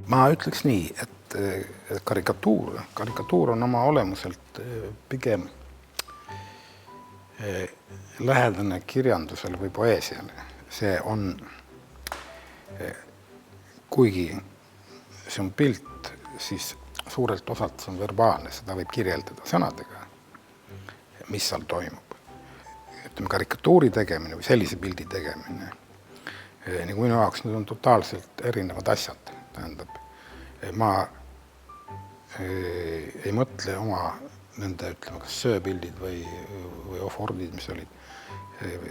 Ma ütleks nii, et karikatuur on oma olemuselt pigem lähedane kirjandusele või poeesiale. See on, kuigi see on pilt, siis suurelt osalt see on verbaalne, seda võib kirjeldada sõnadega, mis seal toimub. Ütleme, karikatuuri tegemine või sellise pildi tegemine, nagu minu jaoks need on totaalselt erinevad asjad. Tähendab, ma ei mõtle oma nende, ütleme, kas sööpildid või ofordid, mis olid.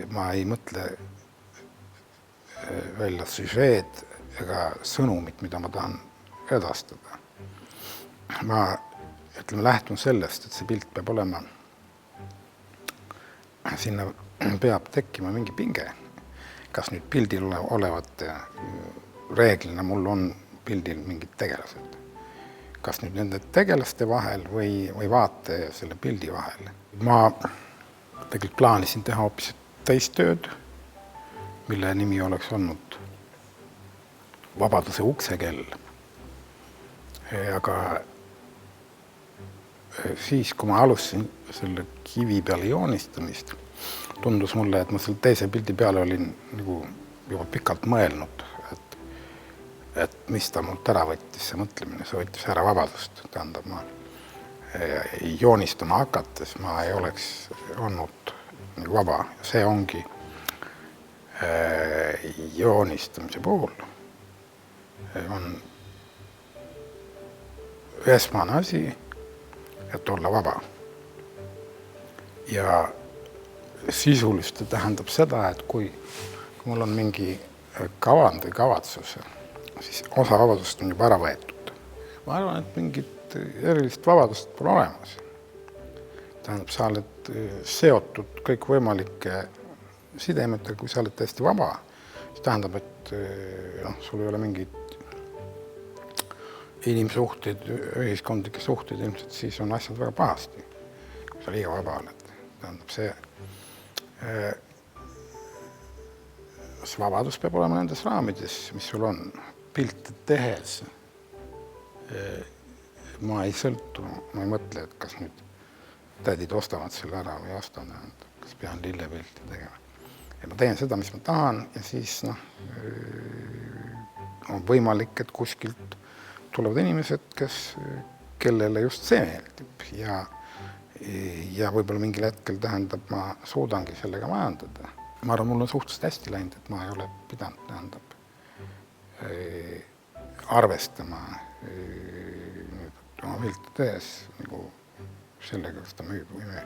Ma ei mõtle välja süžeed ega sõnumit, mida ma tahan edastada. Ma, ütleme, lähtun sellest, et see pilt peab olema, sinna peab tekkima mingi pinge. Kas nüüd pildil olevat reeglina mul on pildil mingid tegelased. Kas nüüd nende tegelaste vahel või vaate ja selle pildi vahel. Ma tegelikult plaanisin teha hoopis teist tööd, mille nimi oleks olnud Vabaduse uksekell. Aga siis, kui ma alustasin selle kivi peale joonistamist, tundus mulle, et ma selle teise pildi peale olin nagu juba pikalt mõelnud, et mis ta mult ära võttis, see mõtlemine, see võttis ära vabadust. Tähendab, ma joonistama hakates ma ei oleks olnud nagu vaba. See ongi joonistamise puhul. On esmane asi, et olla vaba. Ja sisuliselt tähendab seda, et kui mul on mingi kavand või kavatsus, siis osa vabadust on juba ära võetud. Ma arvan, et mingit erilist vabadust pole olemas. Tähendab, sa oled seotud kõik võimalike sidemetega, kui sa oled täiesti vaba. See tähendab, et sul ei ole mingid inimsuhted, ühiskondlikke suhted, ilmselt siis on asjad väga pahasti, kui sa liiga vaba oled. Tähendab, see vabadus peab olema nendes raamides, mis sul on. Pilte tehes ma ei sõltu, ma ei mõtle, et kas nüüd tädid ostavad selle ära või ostavad, kas pean lillepilti tegema. Ja ma teen seda, mis ma tahan ja siis on võimalik, et kuskilt tulevad inimesed, kellele just see meeldib ja võib-olla mingil hetkel tähendab, ma suudangi sellega majandada. Ma arvan, mul on suhteliselt hästi läinud, et ma ei ole pidanud, tähendab, arvestama oma pilte tehes nagu sellega, kas ta müüb või müü.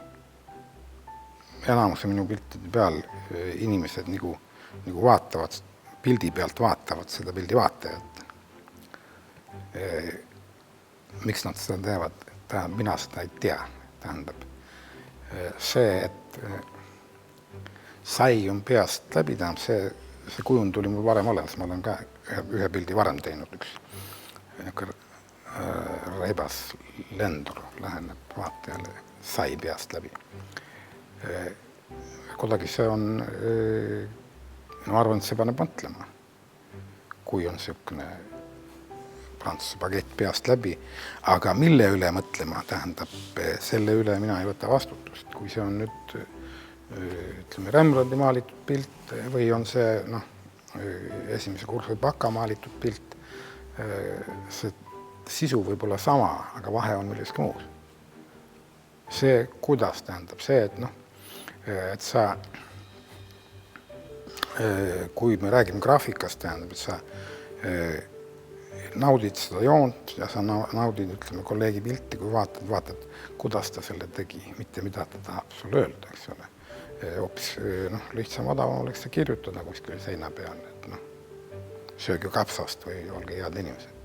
Enamuse minu piltide peal inimesed nagu vaatavad, pildi pealt vaatavad seda pildi vaatajat. Miks nad seda teevad? Mina seda ei tea. Tähendab, see, et sai on peast läbi, tähendab, see kujund tuli mul varem olemas. Ma olen ka ühe pildi varem teinud, üks reibas lendur läheneb vaatajale, sai peast läbi. Kuidagi see on, ma arvan, et see paneb mõtlema, kui on niisugune prantsuse bagett peast läbi, aga mille üle mõtlema, tähendab, selle üle mina ei võta vastutust. Kui see on nüüd, ütleme, Rembrandti maalitud pilt või on see esimese kursu baka maalitud pilt, see sisu võib olla sama, aga vahe on milleski muus. See, kuidas tähendab, see, et sa, kui me räägime graafikast, tähendab, et sa naudid seda joont ja sa naudid, ütleme, kolleegi pilti, kui vaatad, kuidas ta selle tegi, mitte mida ta tahab sulle öelda, eks ole. Hoopis lihtsam odavam oleks see kirjutada kuskil seina peal, et sööge kapsast või olge head inimesed.